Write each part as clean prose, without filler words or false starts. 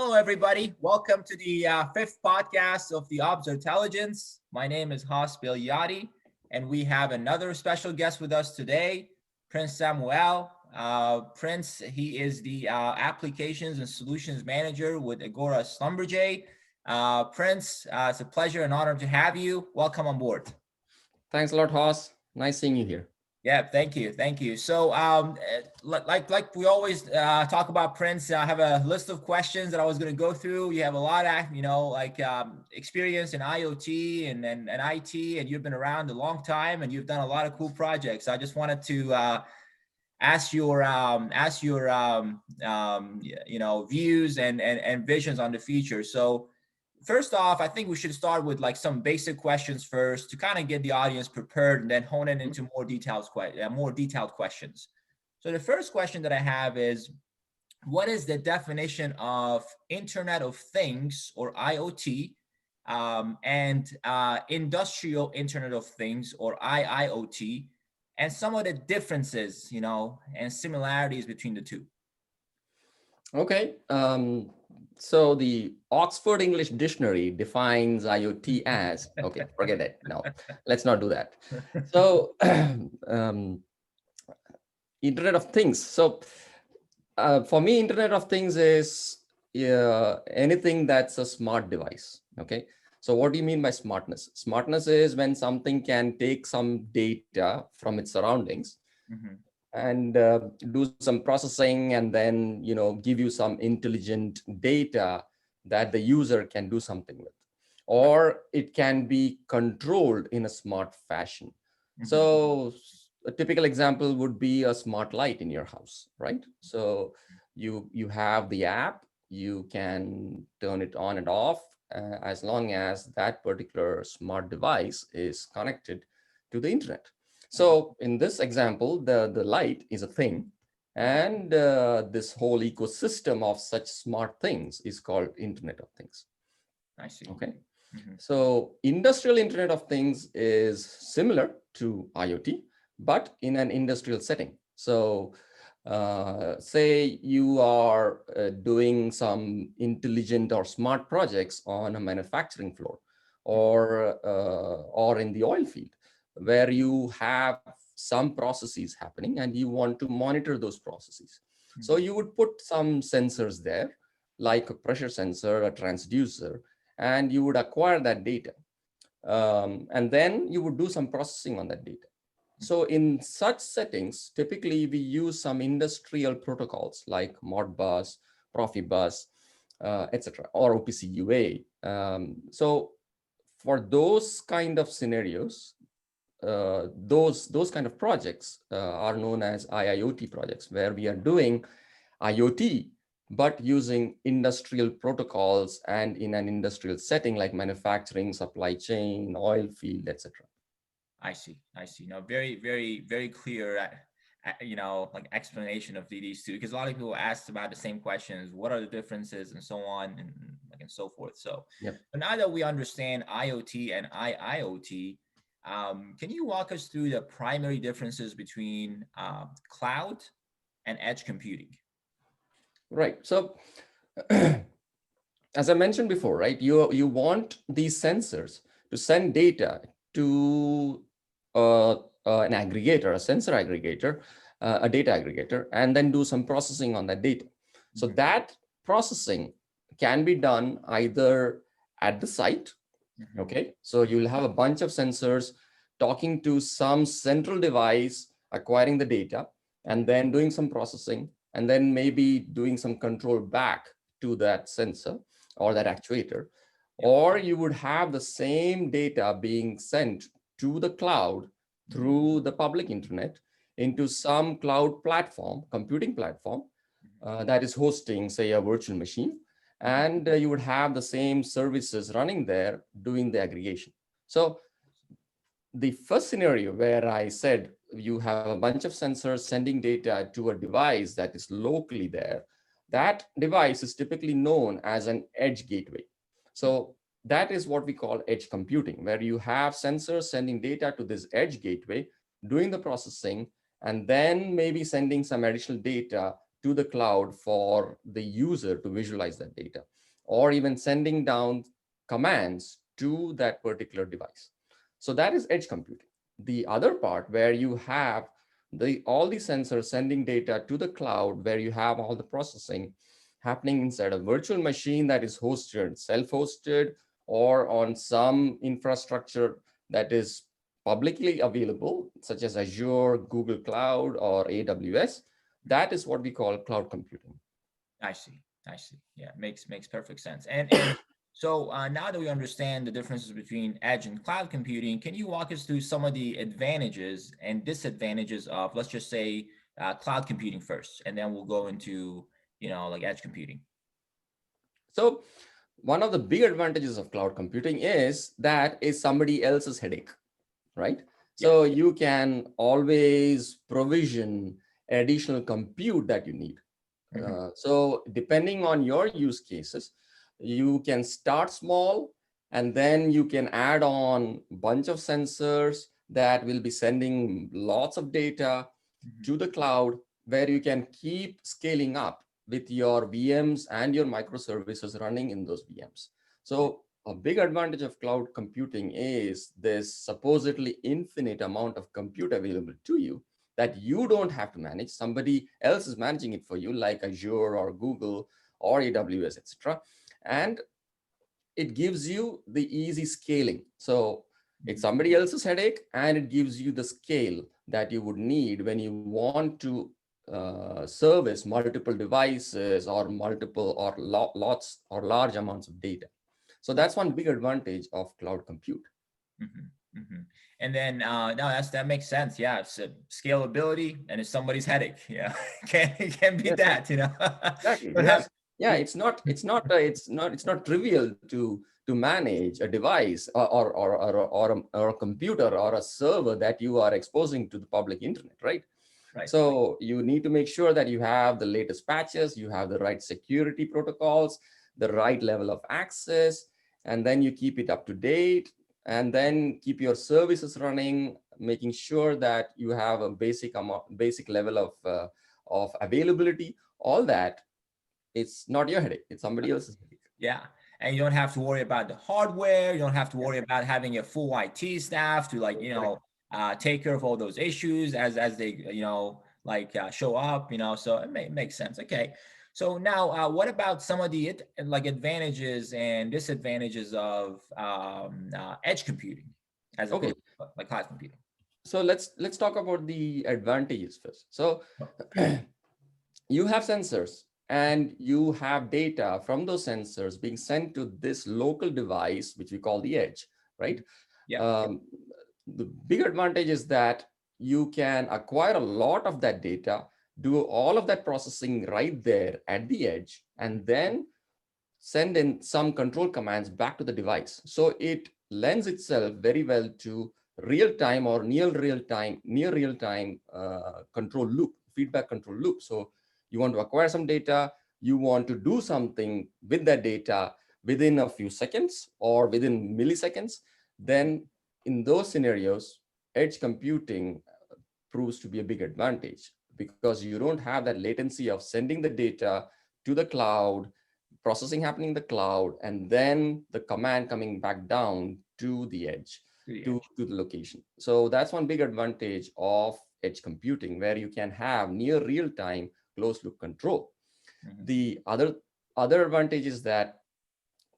Hello, everybody. Welcome to the fifth podcast of the Obs Intelligence. My name is Hasbil Yadi, and we have another special guest with us today, Prince Samuel. Prince, he is the Applications and Solutions Manager with Agora Schlumberger. Prince, it's a pleasure and honor to have you. Welcome on board. Thanks a lot, Haas. Nice seeing you here. Yeah, thank you. Thank you. So like we always talk about, Prince, I have a list of questions that I was going to go through. You have a lot of, experience in IoT and IT, and you've been around a long time and you've done a lot of cool projects. I just wanted to ask your views and visions on the future. So first off, I think we should start with like some basic questions first to kind of get the audience prepared and then hone in into more detailed questions. So the first question that I have is, what is the definition of Internet of Things, or IoT, and Industrial Internet of Things, or IIoT, and some of the differences, and similarities between the two? Okay. So the Oxford English Dictionary defines IoT as, okay, forget it. No, let's not do that. So Internet of Things. So for me, Internet of Things is anything that's a smart device. Okay. So what do you mean by smartness? Smartness is when something can take some data from its surroundings and do some processing and then, give you some intelligent data that the user can do something with, or it can be controlled in a smart fashion. So a typical example would be a smart light in your house, right? So you have the app, you can turn it on and off as long as that particular smart device is connected to the internet. So in this example, the light is a thing, and this whole ecosystem of such smart things is called Internet of Things. I see. Okay. So industrial Internet of Things is similar to IoT, but in an industrial setting. So say you are doing some intelligent or smart projects on a manufacturing floor, or in the oil field, where you have some processes happening and you want to monitor those processes. So you would put some sensors there, like a pressure sensor, a transducer, and you would acquire that data. And then you would do some processing on that data. So in such settings, typically we use some industrial protocols like Modbus, Profibus, etc., or OPC UA. So for those kind of scenarios, those kind of projects are known as IIoT projects, where we are doing IoT, but using industrial protocols and in an industrial setting like manufacturing, supply chain, oil field, etc. I see. Now, very, very, very clear, like explanation of these two, because a lot of people asked about the same questions: what are the differences, and so on, and so forth. So, Yep. But now that we understand IoT and IIoT, can you walk us through the primary differences between cloud and edge computing? Right. So, as I mentioned before, right, you want these sensors to send data to an aggregator, a sensor aggregator, a data aggregator, and then do some processing on that data. So that processing can be done either at the site. Okay, so you'll have a bunch of sensors talking to some central device, acquiring the data, and then doing some processing, and then maybe doing some control back to that sensor or that actuator. Or you would have the same data being sent to the cloud through the public internet into some cloud platform, computing platform, that is hosting, say, a virtual machine. And you would have the same services running there doing the aggregation. So the first scenario where I said you have a bunch of sensors sending data to a device that is locally there, that device is typically known as an edge gateway. So that is what we call edge computing, where you have sensors sending data to this edge gateway, doing the processing, and then maybe sending some additional data to the cloud for the user to visualize that data. or even sending down commands to that particular device. So that is edge computing. The other part where you have all the sensors sending data to the cloud, where you have all the processing happening inside a virtual machine that is hosted, self-hosted, or on some infrastructure that is publicly available, such as Azure, Google Cloud, or AWS. That is what we call cloud computing. I see. I see. Yeah, makes perfect sense. And so now that we understand the differences between edge and cloud computing, can you walk us through some of the advantages and disadvantages of, let's just say, cloud computing first, and then we'll go into, like edge computing. So one of the big advantages of cloud computing is that is somebody else's headache, right? So Yes. you can always provision additional compute that you need. So depending on your use cases, you can start small, and then you can add on a bunch of sensors that will be sending lots of data to the cloud, where you can keep scaling up with your VMs and your microservices running in those VMs. So a big advantage of cloud computing is this supposedly infinite amount of compute available to you that you don't have to manage. Somebody else is managing it for you, like Azure or Google or AWS, etc. And it gives you the easy scaling. So it's somebody else's headache, and it gives you the scale that you would need when you want to service multiple devices or multiple or lots or large amounts of data. So that's one big advantage of cloud compute. And then no, that makes sense. Yeah, it's scalability, and it's somebody's headache. Yeah, can't beat that. Exactly. Don't have. Yeah, it's not trivial to manage a device or a computer or a server that you are exposing to the public internet, right? Right. So you need to make sure that you have the latest patches, you have the right security protocols, the right level of access, and then you keep it up to date, and then keep your services running, making sure that you have a basic level of availability. All that, it's not your headache, it's somebody else's headache. Yeah. And you don't have to worry about the hardware. You don't have to worry about having a full IT staff to take care of all those issues as they, show up, so it makes sense. Okay. So now what about some of the advantages and disadvantages of edge computing as Okay, opposed to like cloud computing? so let's talk about the advantages first. So you have sensors, and you have data from those sensors being sent to this local device, which we call the edge, right? Yeah. Um, the big advantage is that you can acquire a lot of that data, do all of that processing right there at the edge, and then send in some control commands back to the device. So it lends itself very well to real-time or near real-time control loop, feedback control loop. So you want to acquire some data, you want to do something with that data within a few seconds or within milliseconds, then in those scenarios, edge computing proves to be a big advantage, because you don't have that latency of sending the data to the cloud, processing happening in the cloud, and then the command coming back down to the edge, to the location. So that's one big advantage of edge computing, where you can have near real-time closed loop control. The other advantage is that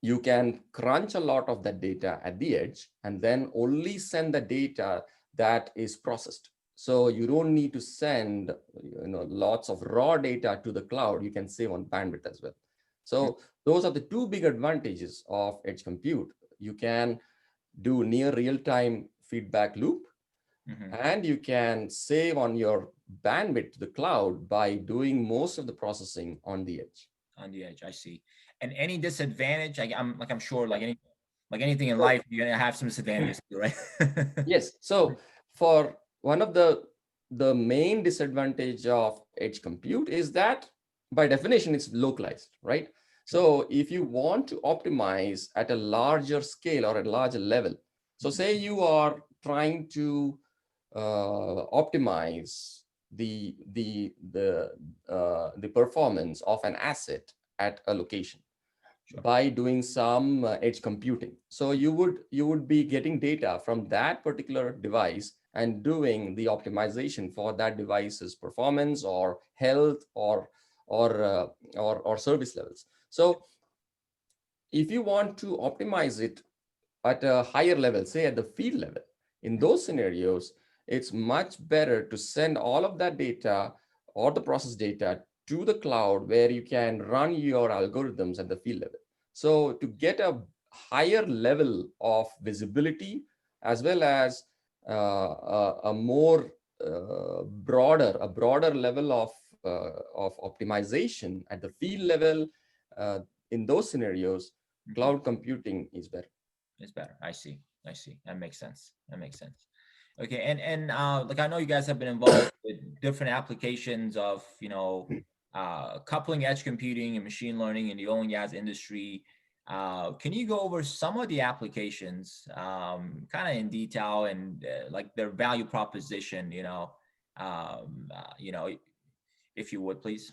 you can crunch a lot of that data at the edge, and then only send the data that is processed. So you don't need to send lots of raw data to the cloud. You can save on bandwidth as well. So those are the two big advantages of edge compute. You can do near real-time feedback loop, and you can save on your bandwidth to the cloud by doing most of the processing on the edge. On the edge, I see. And any disadvantage? I'm sure anything in life, you're gonna have some disadvantages too, right? Yes. So for one of the main disadvantage of edge compute is that by definition it's localized, right? So if you want to optimize at a larger scale or at a larger level, so say you are trying to optimize the performance of an asset at a location. by doing some edge computing. So you would be getting data from that particular device and doing the optimization for that device's performance or health or service levels. So if you want to optimize it at a higher level, say at the field level, in those scenarios, it's much better to send all of that data or the process data to the cloud where you can run your algorithms at the field level. So to get a higher level of visibility as well as a more broader level of optimization at the field level, uh, in those scenarios, cloud computing is better. It's better. I see. I see. That makes sense. That makes sense. Okay. And like I know you guys have been involved with different applications of, coupling edge computing and machine learning in the oil and gas industry. Can you go over some of the applications, kind of in detail and like their value proposition, if you would, please?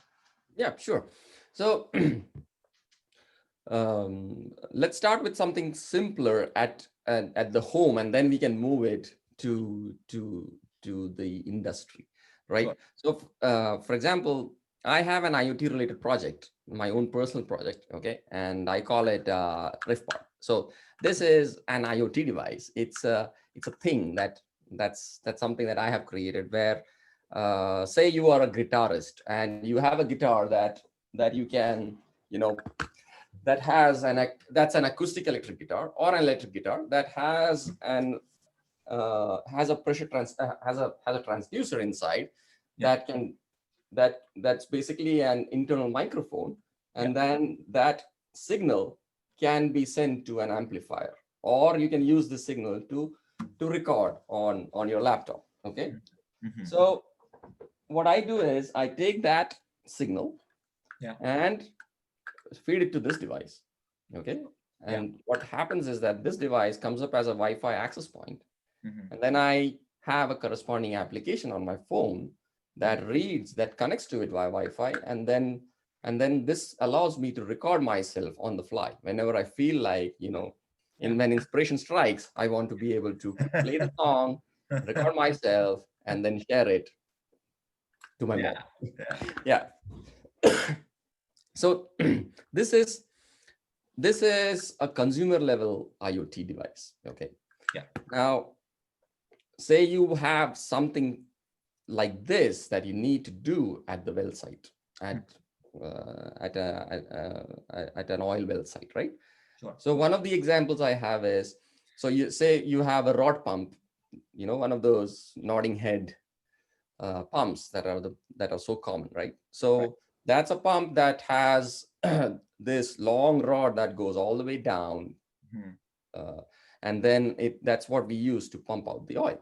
Yeah, sure. So let's start with something simpler at the home, and then we can move it to the industry, right? Sure. So, for example, I have an IoT related project, my own personal project, okay, and I call it RIFPod. So this is an IoT device. It's a thing that's something that I have created where, say you are a guitarist and you have a guitar that you can, you know, that's an acoustic electric guitar or an electric guitar that has a has a transducer inside Yeah. that can that's basically an internal microphone, and then that signal can be sent to an amplifier, or you can use the signal to record on your laptop. Okay. Mm-hmm. So what I do is I take that signal and feed it to this device. Okay. And what happens is that this device comes up as a Wi-Fi access point. And then I have a corresponding application on my phone that reads, that connects to it via Wi-Fi. And then this allows me to record myself on the fly whenever I feel like, when inspiration strikes, I want to be able to play the song, record myself, and then share it to my mom. Yeah. So this is a consumer level IoT device. Okay. Yeah. Now, say you have something like this that you need to do at the well site, at an oil well site, right? Sure. So one of the examples I have is, so you say you have a rod pump, one of those nodding head pumps that are so common, right? So that's a pump that has this long rod that goes all the way down, and then that's what we use to pump out the oil.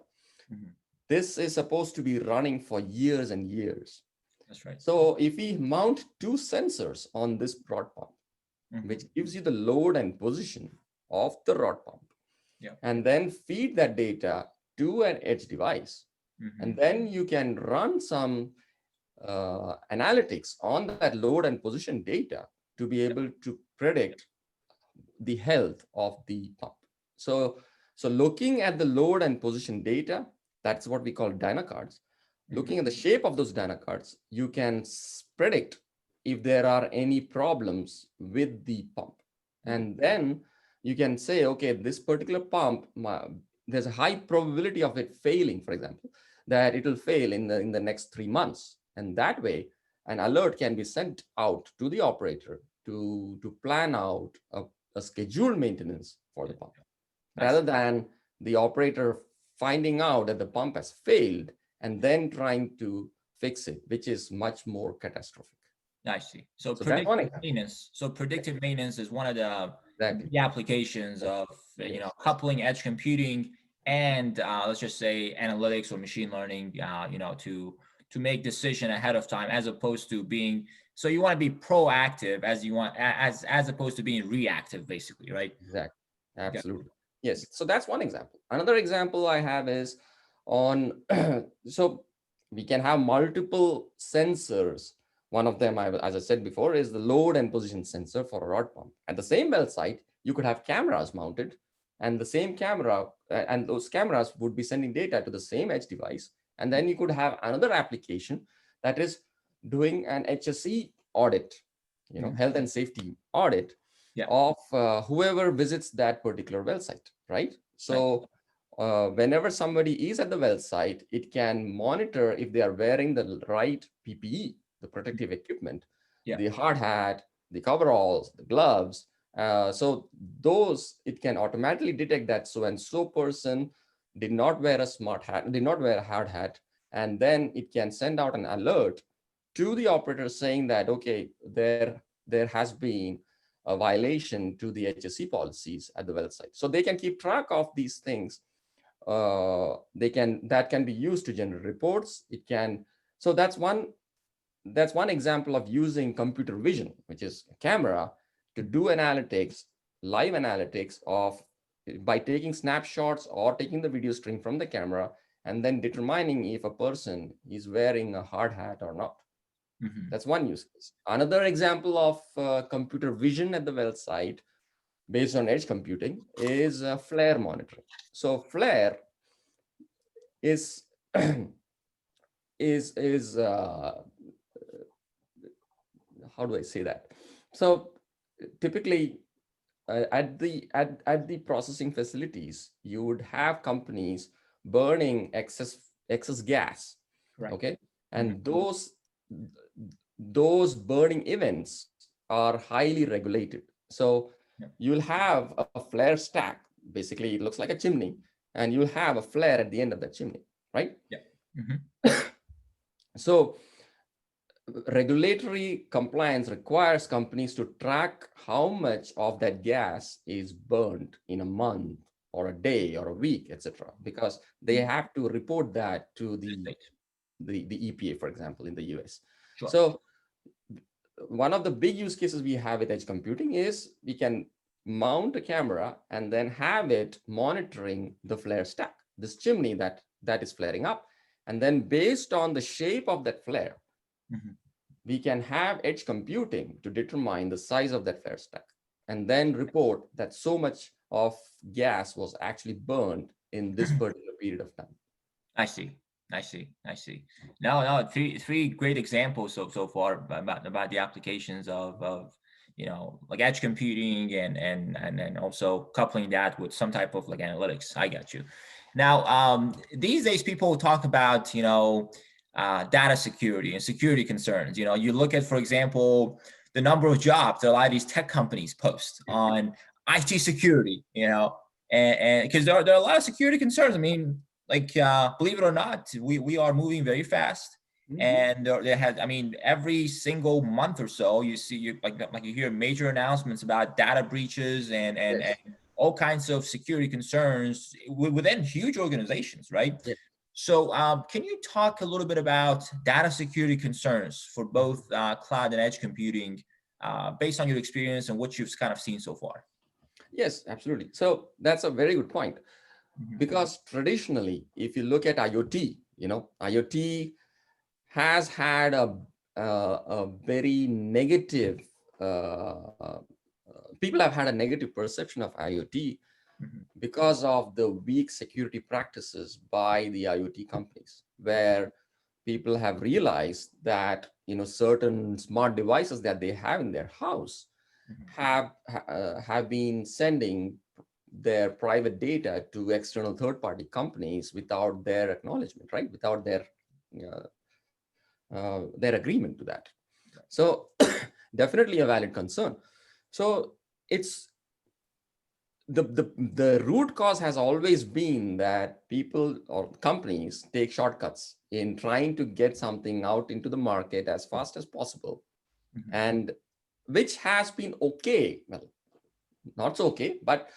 This is supposed to be running for years and years. That's right. So if we mount two sensors on this rod pump, which gives you the load and position of the rod pump, and then feed that data to an edge device, and then you can run some analytics on that load and position data to be able to predict the health of the pump. So looking at the load and position data, that's what we call dynacards. Looking at the shape of those dynacards, you can predict if there are any problems with the pump. And then you can say, okay, this particular pump, there's a high probability of it failing, for example, that it will fail in the next 3 months. And that way, an alert can be sent out to the operator to plan out a scheduled maintenance for the pump, rather than the operator finding out that the pump has failed and then trying to fix it, which is much more catastrophic. I see. So predictive maintenance. So predictive maintenance is one of the applications of coupling edge computing and let's just say analytics or machine learning, to make decision ahead of time, as opposed to being. So you want to be proactive as opposed to being reactive, basically, right? Exactly. Absolutely. Yes. So that's one example. Another example I have is on, so we can have multiple sensors. One of them, as I said before, is the load and position sensor for a rod pump. At the same well site, you could have cameras mounted, and the same camera, and those cameras would be sending data to the same edge device. And then you could have another application that is doing an HSE audit, health and safety audit Yeah. of whoever visits that particular well site, right? So whenever somebody is at the well site, it can monitor if they are wearing the right PPE, the protective equipment, Yeah. the hard hat, the coveralls, the gloves. So those, it can automatically detect that so and so person did not wear a smart hat, did not wear a hard hat, and then it can send out an alert to the operator saying that, okay, there has been a violation to the HSE policies at the well site. So they can keep track of these things. That can be used to generate reports. It can, so that's one example of using computer vision, which is a camera, to do analytics, live analytics of, by taking snapshots or taking the video stream from the camera and then determining if a person is wearing a hard hat or not. That's one use case. Another example of computer vision at the well site based on edge computing is flare monitoring. So flare is is how do I say that? So typically at the processing facilities, you would have companies burning excess gas, Right. okay, and those burning events are highly regulated. So you'll have a flare stack. Basically, it looks like a chimney, and you'll have a flare at the end of that chimney, right? Yeah. So regulatory compliance requires companies to track how much of that gas is burned in a month or a day or a week, etc., because they have to report that to the EPA, for example, in the US. Sure. So one of the big use cases we have with edge computing is we can mount a camera and then have it monitoring the flare stack, this chimney that is flaring up. And then based on the shape of that flare, we can have edge computing to determine the size of that flare stack and then report that so much of gas was actually burned in this particular period of time. I see. No, three great examples so far about the applications of like edge computing and also coupling that with some type of like analytics. I got you. Now, these days people talk about data security and security concerns. You look at, for example, the number of jobs that a lot of these tech companies post on IT security. And because there are a lot of security concerns. I mean, like believe it or not, we are moving very fast, and there has, I mean, every single month or so you see like you hear major announcements about data breaches and all kinds of security concerns within huge organizations, right? Yes. So can you talk a little bit about data security concerns for both cloud and edge computing based on your experience and what you've kind of seen so far? Yes, absolutely. So that's a very good point. Because traditionally, if you look at IoT, IoT has had a very negative, people have had a negative perception of IoT because of the weak security practices by the IoT companies, where people have realized that certain smart devices that they have in their house have been sending their private data to external third-party companies without their acknowledgement, right? Without their agreement to that. So definitely a valid concern. So it's the root cause has always been that people or companies take shortcuts in trying to get something out into the market as fast as possible, and which has been okay. Well, not so okay, but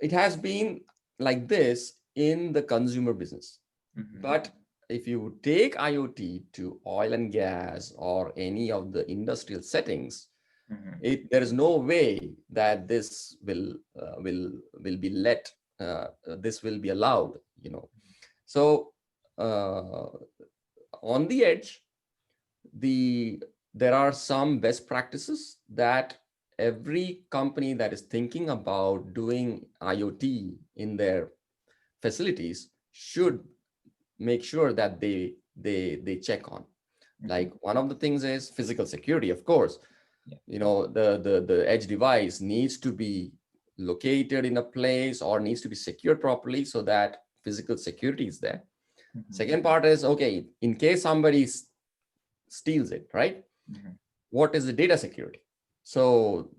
it has been like this in the consumer business. But if you take IoT to oil and gas or any of the industrial settings, there is no way that this will be let. This will be allowed. So on the edge, there are some best practices that every company that is thinking about doing IoT in their facilities should make sure that they check on. Like one of the things is physical security, of course. Yeah. You know, the edge device needs to be located in a place or needs to be secured properly so that physical security is there. Second part is, okay, in case somebody steals it, right? What is the data security? So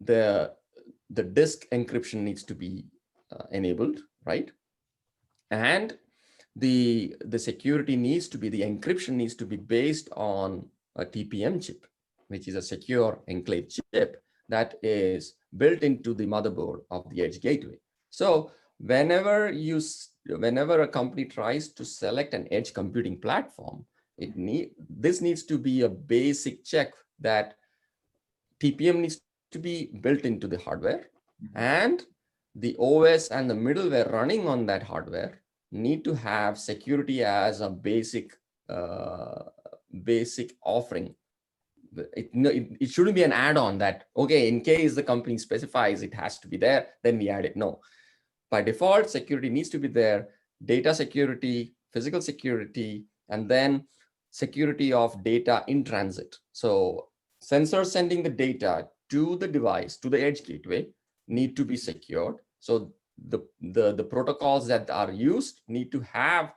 the disk encryption needs to be enabled, right? And the security needs to be, the encryption needs to be based on a TPM chip, which is a secure enclave chip that is built into the motherboard of the edge gateway. So whenever a company tries to select an edge computing platform, this needs to be a basic check that TPM needs to be built into the hardware, and the OS and the middleware running on that hardware need to have security as a basic offering. It shouldn't be an add-on that, okay, in case the company specifies it has to be there, then we add it. No, by default, security needs to be there. Data security, physical security, and then security of data in transit. So sensors sending the data to the device, to the edge gateway, need to be secured. So the protocols that are used need to have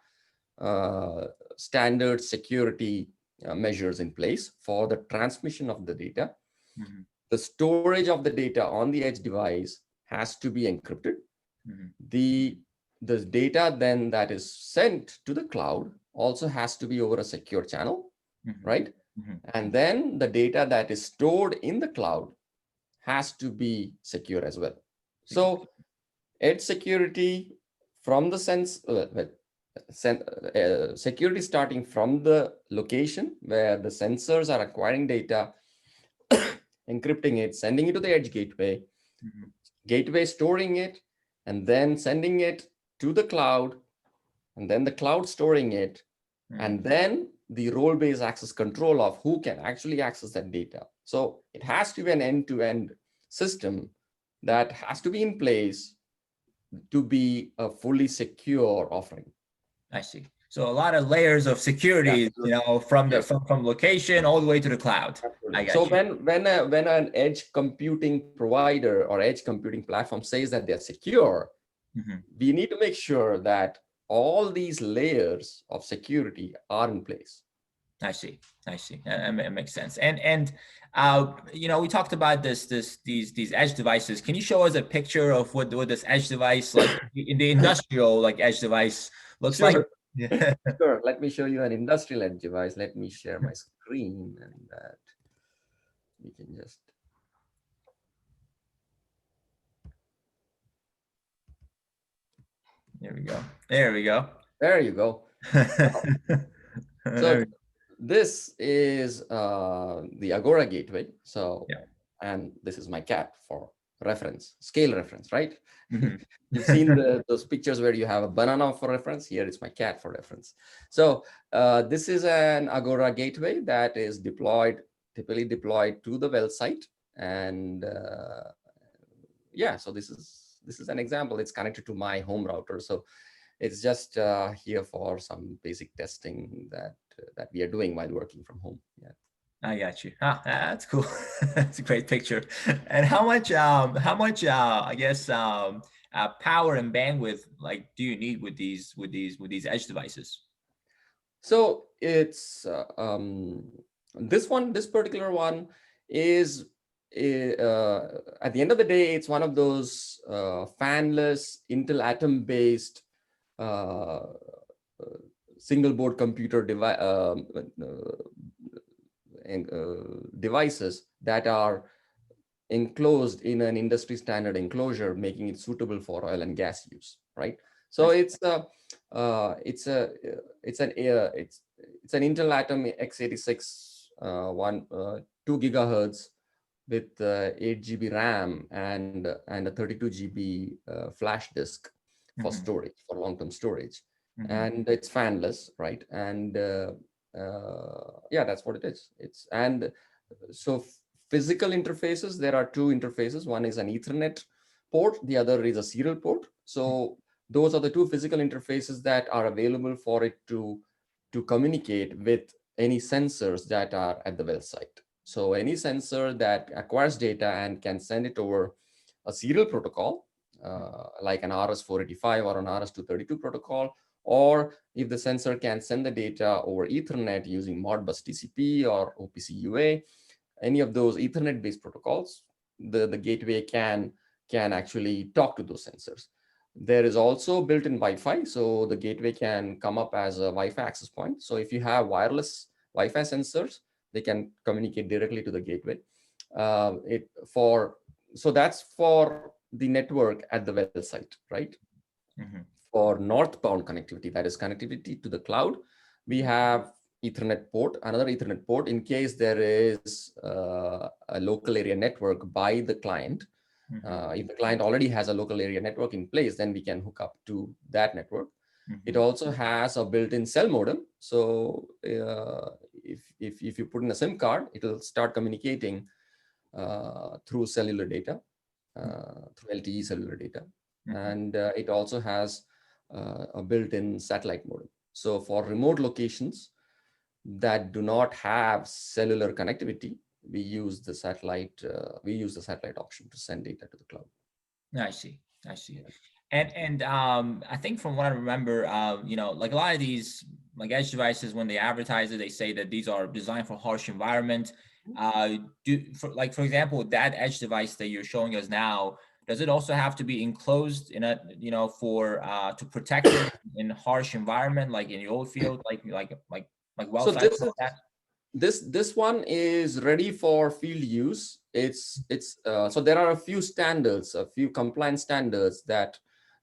standard security measures in place for the transmission of the data. The storage of the data on the edge device has to be encrypted. The data then that is sent to the cloud also has to be over a secure channel, right? And then the data that is stored in the cloud has to be secure as well. So edge security from the security starting from the location where the sensors are acquiring data, encrypting it, sending it to the edge gateway, gateway storing it, and then sending it to the cloud, and then the cloud storing it, and then the role-based access control of who can actually access that data. So it has to be an end-to-end system that has to be in place to be a fully secure offering. I see. So a lot of layers of security, from from location all the way to the cloud. I got so you. when an edge computing provider or edge computing platform says that they're secure, we need to make sure that all these layers of security are in place. I see. It makes sense. And we talked about these edge devices. Can you show us a picture of what this edge device, like in the industrial like edge device, looks like? Yeah. Sure. Let me show you an industrial edge device. Let me share my screen, and that we can just. There we go. There we go. There you go. So this is the Agora gateway. So, and this is my cat for reference, scale reference, right? You've seen those pictures where you have a banana for reference. Here it's my cat for reference. So this is an Agora gateway that is typically deployed to the well site. And yeah, so this is an example. It's connected to my home router. So it's just here for some basic testing that we are doing while working from home. Yeah. I got you. That's cool. That's a great picture. And how much I guess power and bandwidth like do you need with these edge devices? So it's this particular one is at the end of the day, it's one of those fanless Intel Atom based single board computer devices that are enclosed in an industry standard enclosure, making it suitable for oil and gas use, right? So it's an Intel Atom x86 2 gigahertz with 8 GB RAM and a 32 GB flash disk for storage, for long-term storage. And it's fanless, right? And Yeah, that's what it is. And so physical interfaces, there are two interfaces. One is an Ethernet port, the other is a serial port. So those are the two physical interfaces that are available for it to communicate with any sensors that are at the well site. So any sensor that acquires data and can send it over a serial protocol, like an RS-485 or an RS-232 protocol, or if the sensor can send the data over Ethernet using Modbus TCP or OPC UA, any of those Ethernet-based protocols, the gateway can actually talk to those sensors. There is also built-in Wi-Fi, so the gateway can come up as a Wi-Fi access point. So if you have wireless Wi-Fi sensors, they can communicate directly to the gateway. So that's for the network at the well site, right? Mhm. For northbound connectivity, that is connectivity to the cloud, we have Ethernet port, another Ethernet port in case there is a local area network by the client. Mhm. If the client already has a local area network in place, then we can hook up to that network. It Mhm. also has a built-in cell modem. So if you put in a SIM card, it will start communicating through cellular data, through LTE cellular data. Mhm. And it also has a built-in satellite modem. So for remote locations that do not have cellular connectivity, we use the satellite option to send data to the cloud. I see. I see. Yeah. And I think from what I remember, like a lot of these like edge devices, when they advertise it, they say that these are designed for harsh environment. For example, that edge device that you're showing us now, does it also have to be enclosed in a for to protect it in harsh environment, like in the oil field, like well So sites and all that? this one is ready for field use. So there are a few standards, a few compliance standards that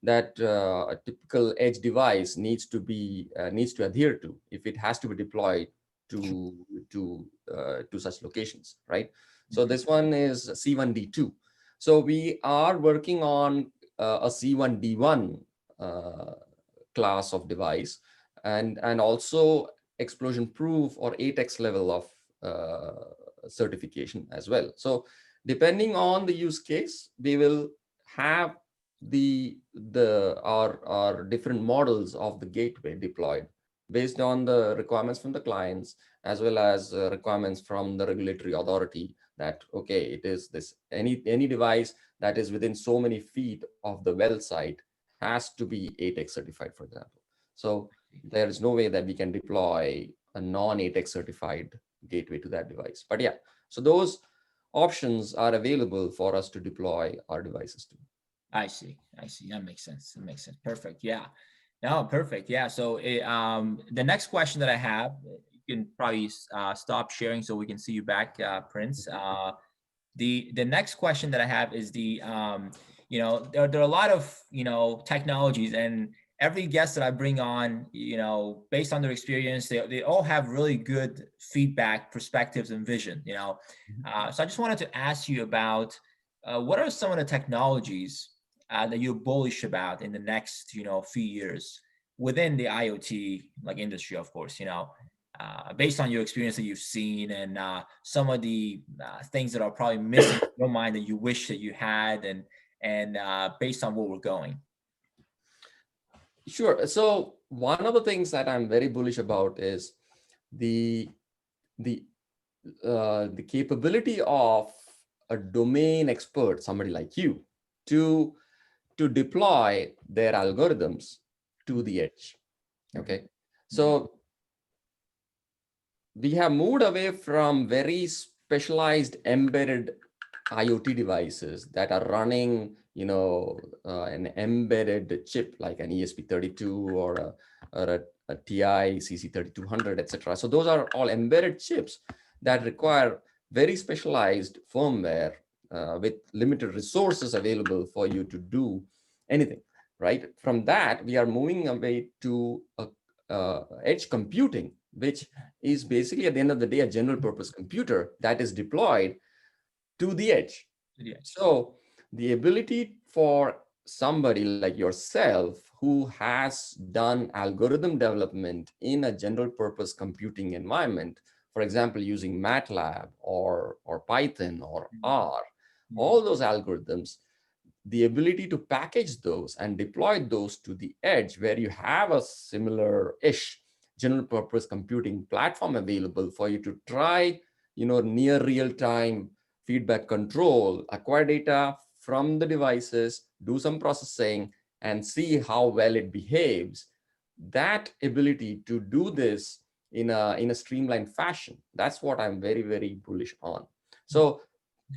a typical edge device needs to adhere to if it has to be deployed to to such locations, right? So Mhm. this one is C1D2. So we are working on a C1D1 uh, class of device, and also explosion proof or 8x level of certification as well. So depending on the use case, we will have our different models of the gateway deployed based on the requirements from the clients, as well as requirements from the regulatory authority, that okay, it is this, any device that is within so many feet of the well site has to be 8x certified, for example. So there is no way that we can deploy a non-8x certified gateway to that device. But yeah, so those options are available for us to deploy our devices to. I see. I see. That makes sense. That makes sense. Perfect. Yeah. No, perfect. Yeah. So the next question that I have, you can probably stop sharing so we can see you back, Prince. The next question that I have is there are a lot of technologies, and every guest that I bring on, based on their experience, they all have really good feedback, perspectives, and vision. So I just wanted to ask you about what are some of the technologies that you're bullish about in the next few years within the IoT like industry, of course. Based on your experience that you've seen, and some of the things that are probably missing in your mind that you wish that you had, and based on where we're going. Sure. So one of the things that I'm very bullish about is the the the capability of a domain expert, somebody like you, to deploy their algorithms to the edge. Mhm. Okay. Mhm. So we have moved away from very specialized embedded IoT devices that are running, an embedded chip like an ESP32 or a TI CC3200, etc. So those are all embedded chips that require very specialized firmware with limited resources available for you to do anything, right? From that, we are moving away to edge computing, which is basically at the end of the day a general purpose computer that is deployed to the edge. To the edge. So the ability for somebody like yourself who has done algorithm development in a general purpose computing environment, for example, using MATLAB or Python or R, all those algorithms, the ability to package those and deploy those to the edge where you have a similar-ish general purpose computing platform available for you to try, near real-time feedback control, acquire data from the devices, do some processing, and see how well it behaves. That ability to do this in a streamlined fashion, that's what I'm very, very bullish on. So,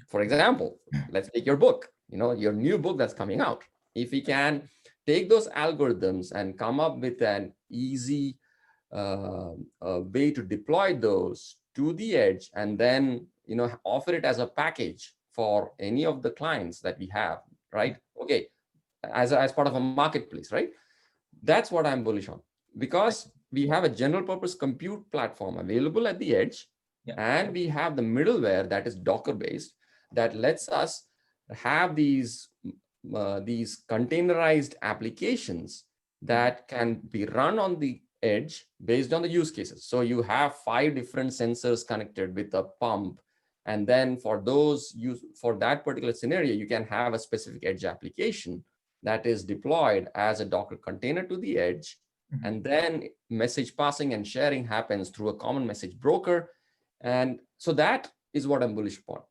for example, let's take your book, your new book that's coming out. If we can take those algorithms and come up with an easy way to deploy those to the edge, and then offer it as a package for any of the clients that we have, right? Okay, as part of a marketplace, right? That's what I'm bullish on, because we have a general purpose compute platform available at the edge, and we have the middleware that is Docker based, that lets us have these containerized applications that can be run on the edge based on the use cases. So you have 5 different sensors connected with a pump, and then for that particular scenario, you can have a specific edge application that is deployed as a Docker container to the edge, and then message passing and sharing happens through a common message broker. And so that is what I'm bullish upon.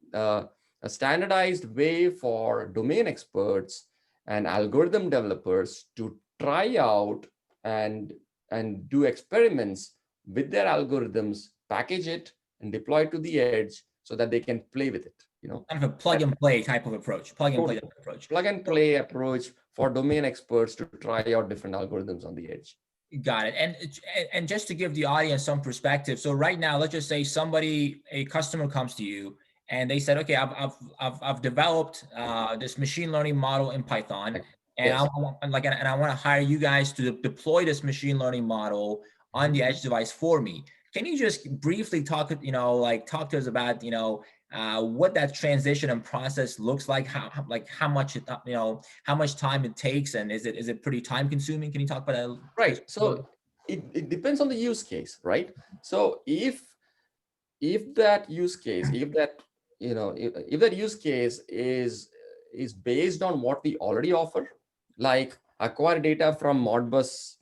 A standardized way for domain experts and algorithm developers to try out and do experiments with their algorithms, package it, and deploy it to the edge so that they can play with it. Kind of a plug and play type of approach. Plug and play approach for domain experts to try out different algorithms on the edge. Got it. And just to give the audience some perspective. So right now, let's just say a customer comes to you and they said, okay, I've developed this machine learning model in Python, and I want to hire you guys to deploy this machine learning model on the edge device for me. Can you just briefly talk to us about, what that transition and process looks like, how much time it takes, and is it pretty time consuming? Can you talk about that? Right. So it depends on the use case, right? So if that use case, if that use case is based on what we already offer, like acquire data from Modbus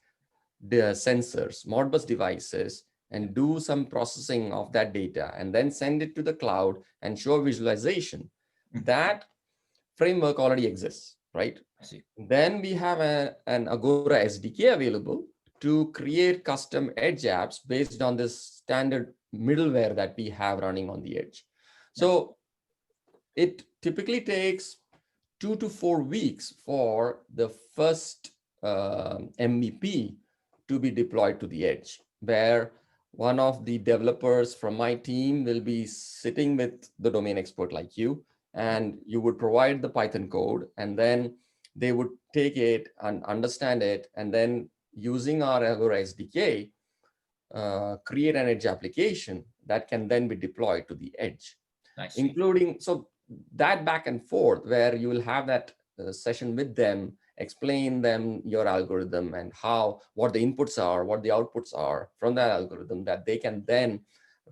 sensors, Modbus devices, and do some processing of that data, and then send it to the cloud and show visualization, that framework already exists, right? I see. Then we have an Agora SDK available to create custom edge apps based on this standard middleware that we have running on the edge. So it typically takes 2 to 4 weeks for the first MVP to be deployed to the edge, where one of the developers from my team will be sitting with the domain expert like you, and you would provide the Python code, and then they would take it and understand it, and then using our Agora SDK, create an edge application that can then be deployed to the edge. Including, so that back and forth where you will have that session with them, explain them your algorithm and what the inputs are, what the outputs are from that algorithm, that they can then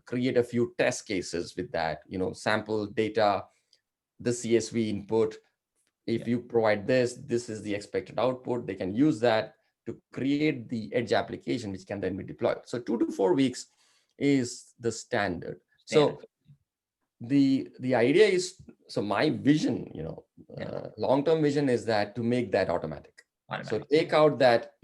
create a few test cases with that, sample data, the CSV input. If you provide this is the expected output. They can use that to create the edge application, which can then be deployed. So 2 to 4 weeks is the standard. So the idea is, so my vision, long-term vision is that to make that automatic. So take out that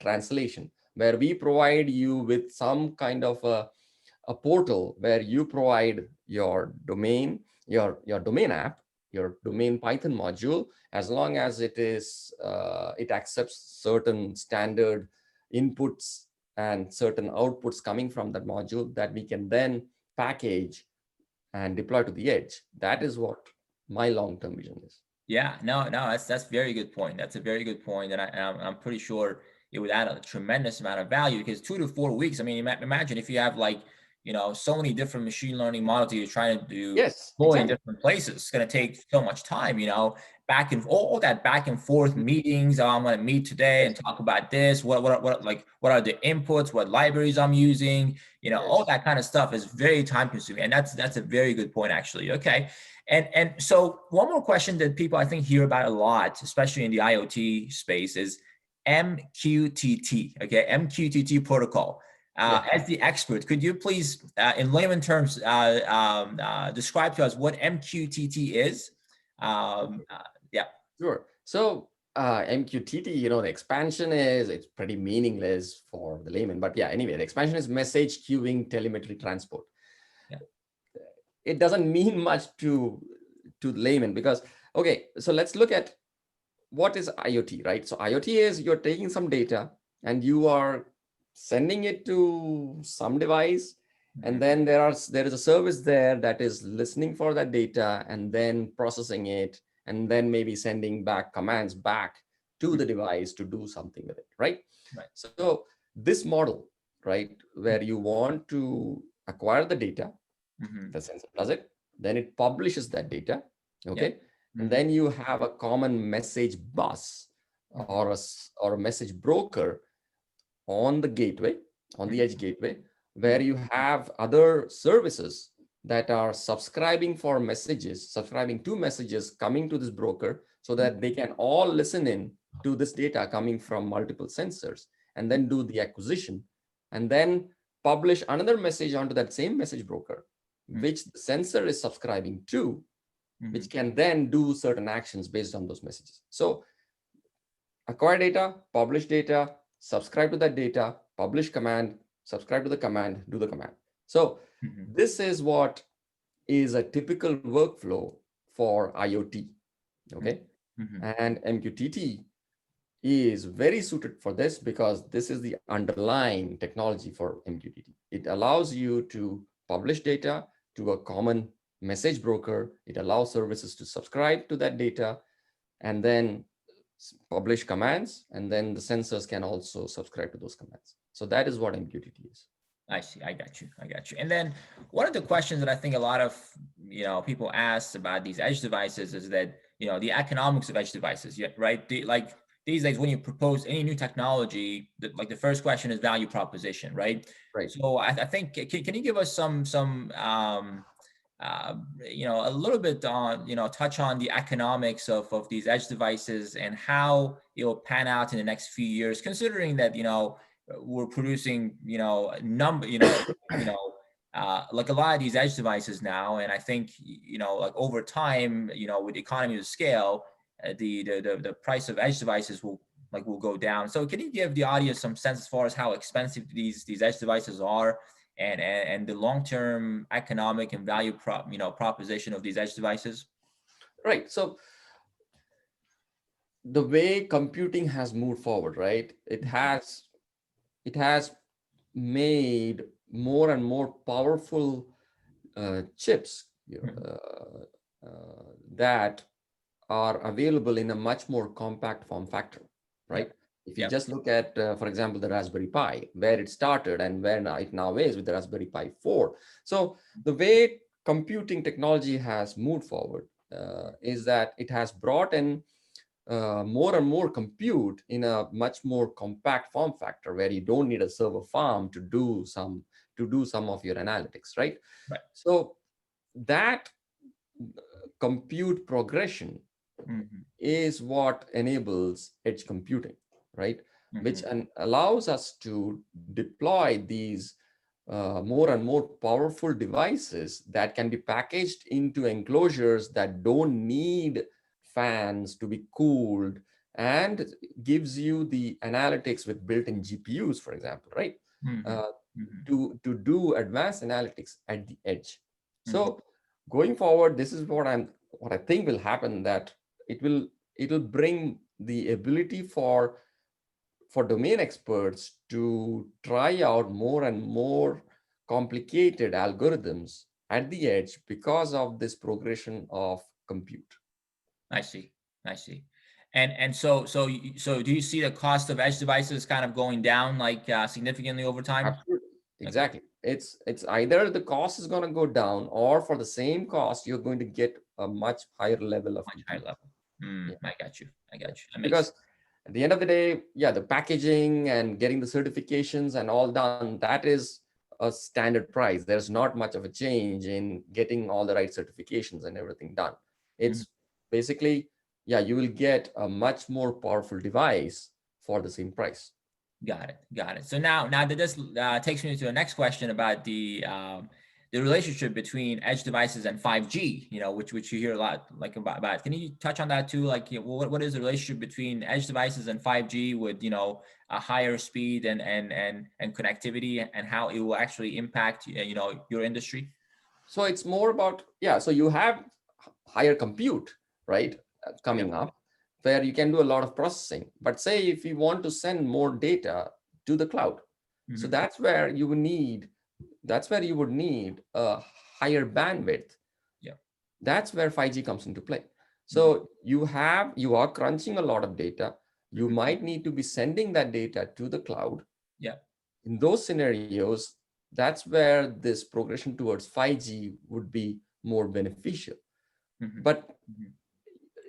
translation where we provide you with some kind of a portal where you provide your domain, your domain app, your domain Python module, as long as it accepts certain standard inputs and certain outputs coming from that module that we can then package and deploy to the edge. That is what my long-term vision is. Yeah, no, that's very good point. That's a very good point, and I'm pretty sure it would add a tremendous amount of value, because 2 to 4 weeks. I mean, imagine if you have so many different machine learning models that you're trying to Yes, deploy in exactly. different places. It's going to take so much time, back and all that back and forth meetings. I'm going to meet today and Yes, talk about this. What are the inputs? What libraries I'm using? All yes. that kind of stuff is very time consuming. And that's a very good point, actually. Okay. And so one more question that people I think hear about a lot, especially in the IoT space, is MQTT. Okay, MQTT protocol. Yeah, As the expert, could you please, in layman terms, describe to us what MQTT is? Yeah. sure. So MQTT, the expansion it's pretty meaningless for the layman. But yeah, anyway, the expansion is message queuing telemetry transport. Yeah. It doesn't mean much to the layman because, okay, so let's look at what is IoT, right? So IoT is you're taking some data and you are sending it to some device, and then there is a service there that is listening for that data and then processing it, and then maybe sending back commands back to the device to do something with it, right? Right. So this model, right, where you want to acquire the data, the sensor does it, then it publishes that data, Yeah. okay, and then you have a common message bus or a message broker on the gateway, on the edge gateway, where you have other services that are subscribing to messages coming to this broker so that they can all listen in to this data coming from multiple sensors and then do the acquisition and then publish another message onto that same message broker, which the sensor is subscribing to, which can then do certain actions based on those messages. So acquire data, subscribe to that data, publish command, subscribe to the command, do the command. So this is what is a typical workflow for IoT, okay? And MQTT is very suited for this because this is the underlying technology for MQTT. It allows you to publish data to a common message broker. It allows services to subscribe to that data and then publish commands, and then the sensors can also subscribe to those commands. So that is what MQTT is. I see. I got you. And then one of the questions that I think a lot of, people ask about these edge devices is that, the economics of edge devices, right? Like these days, when you propose any new technology, the first question is value proposition, right? Right. So I think, can you give us some a little bit on, touch on the economics of these edge devices and how it will pan out in the next few years, considering that, we're producing, like a lot of these edge devices now. And I think, like over time, with economies of scale, the price of edge devices will go down. So can you give the audience some sense as far as how expensive these edge devices are and the long-term economic and value proposition of these edge devices? Right. So the way computing has moved forward, right? It has made more and more powerful chips that are available in a much more compact form factor, right? Yep. If you Yep. just look at, for example, the Raspberry Pi, where it started and where it now is with the Raspberry Pi 4. So the way computing technology has moved forward is that it has brought in more and more compute in a much more compact form factor where you don't need a server farm to do some of your analytics, right? Right. So that compute progression is what enables edge computing, right? Which allows us to deploy these more and more powerful devices that can be packaged into enclosures that don't need fans to be cooled and gives you the analytics with built-in GPUs, for example, right? To do advanced analytics at the edge. So going forward, this is what I think will happen, that it'll bring the ability for domain experts to try out more and more complicated algorithms at the edge because of this progression of compute. I see. And so do you see the cost of edge devices kind of going down significantly over time? Absolutely. Okay. Exactly. It's either the cost is going to go down, or for the same cost, you're going to get a much higher level of Much higher compute. level. Yeah. I got you. I got Yeah. you. That makes Because at the end of the day, yeah, the packaging and getting the certifications and all done, that is a standard price. There's not much of a change in getting all the right certifications and everything done. Mhm. It's basically, yeah, you will get a much more powerful device for the same price. Got it. Got it. So now that this takes me to the next question about the relationship between edge devices and 5G, which you hear a lot like about. Can you touch on that too? Like, what is the relationship between edge devices and 5G with, a higher speed and connectivity, and how it will actually impact, your industry? So it's more about, yeah, so you have higher compute, right, Yep. coming up, where you can do a lot of processing. But say if you want to send more data to the cloud, so Hmm. that's where you would need a higher bandwidth. Yeah. That's where 5G comes into play. Hmm. So you are crunching a lot of data. You Hmm. might need to be sending that data to the cloud. Yeah. In those scenarios, that's where this progression towards 5G would be more beneficial. Hmm. But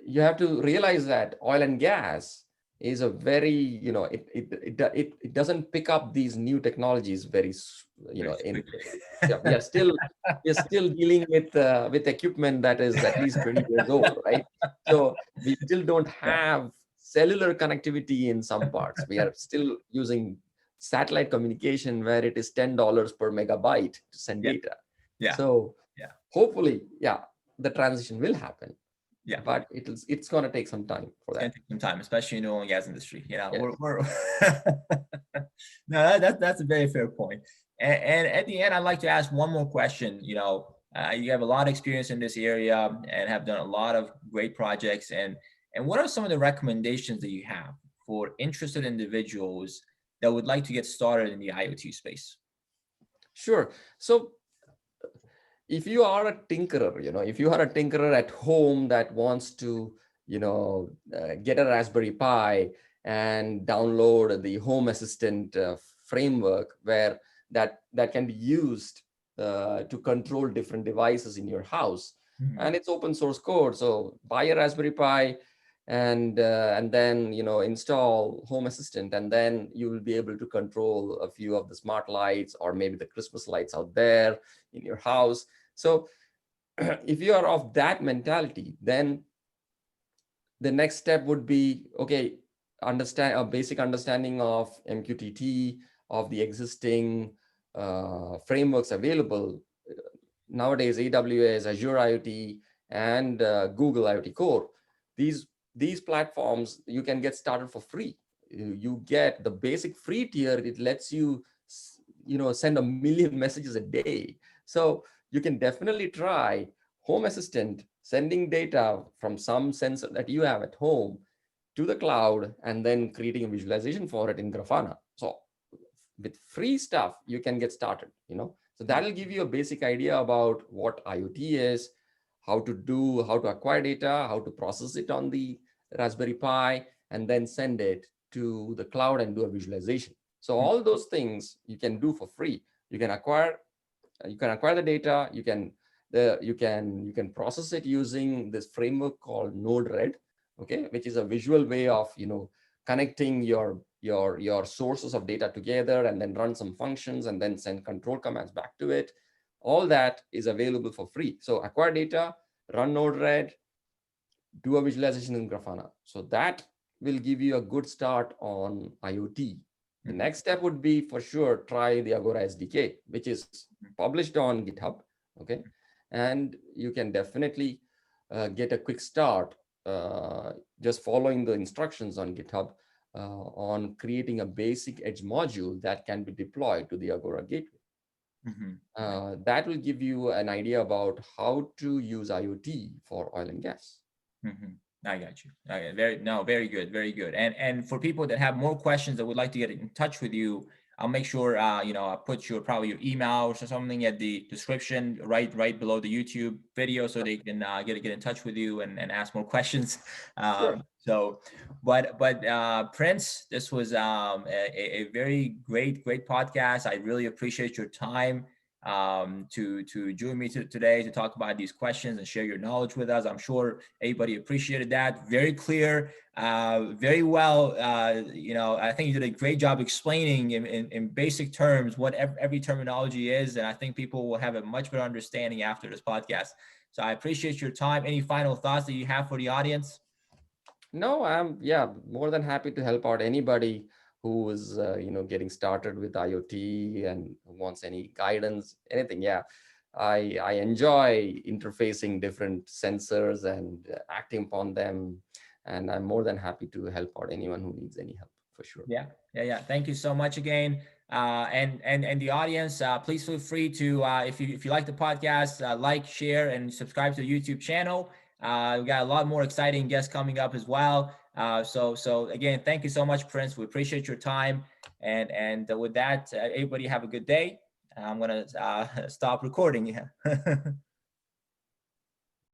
you have to realize that oil and gas is a very, it doesn't pick up these new technologies very, Very in, quickly. yeah, we are still dealing with equipment that is at least 20 years old, right? So we still don't Yeah. have cellular connectivity in some parts. We are still using satellite communication where it is $10 per megabyte to send Yeah. data. Yeah. So Yeah. hopefully, yeah, the transition will happen, Yeah. but it's going to take some time for It's gonna that. take some time, especially in the oil and gas industry. Yes. We're no, that's a very fair point. And at the end, I'd like to ask one more question. You have a lot of experience in this area and have done a lot of great projects. And what are some of the recommendations that you have for interested individuals that would like to get started in the IoT space? Sure. So if you are a tinkerer, if you are a tinkerer at home that wants to, get a Raspberry Pi and download the Home Assistant framework, where that can be used to control different devices in your house, Mhm. and it's open source code. So buy a Raspberry Pi and then install Home Assistant, and then you will be able to control a few of the smart lights or maybe the Christmas lights out there in your house. So if you are of that mentality, then the next step would be, okay, understand a basic understanding of MQTT, of the existing frameworks available nowadays, AWS, Azure IoT, and Google IoT Core. These platforms, you can get started for free. You get the basic free tier. It lets you, send a million messages a day. So you can definitely try Home Assistant, sending data from some sensor that you have at home to the cloud, and then creating a visualization for it in Grafana. So with free stuff, you can get started. So that'll give you a basic idea about what IoT is, how to acquire data, how to process it on the Raspberry Pi, and then send it to the cloud and do a visualization. So all those things you can do for free. You can acquire the data. You can process it using this framework called Node-RED, okay, which is a visual way of connecting your sources of data together, and then run some functions and then send control commands back to it. All that is available for free. So acquire data, run Node-RED, do a visualization in Grafana. So that will give you a good start on IoT. The Mhm. next step would be, for sure, try the Agora SDK, which is published on GitHub. Okay. And you can definitely get a quick start just following the instructions on GitHub on creating a basic edge module that can be deployed to the Agora gateway. Mhm. That will give you an idea about how to use IoT for oil and gas. Mm-hmm. I got you. Okay, very good, very good. And for people that have more questions that would like to get in touch with you, I'll make sure, I'll put probably your email or something at the description right below the YouTube video, so they can get in touch with you and ask more questions. Sure. But Prince, this was a very great podcast. I really appreciate your time to join me today to talk about these questions and share your knowledge with us. I'm sure everybody appreciated that. Very clear, very well. I think you did a great job explaining in basic terms what every terminology is, and I think people will have a much better understanding after this podcast. So I appreciate your time. Any final thoughts that you have for the audience? No, I'm more than happy to help out anybody who is getting started with IoT and wants any guidance, anything. Yeah, I enjoy interfacing different sensors and acting upon them, and I'm more than happy to help out anyone who needs any help for sure. Yeah. Thank you so much again. And the audience, please feel free to, if you like the podcast, like, share, and subscribe to the YouTube channel. We got a lot more exciting guests coming up as well. So again, thank you so much, Prince. We appreciate your time. And with that, everybody have a good day. I'm gonna stop recording. Yeah.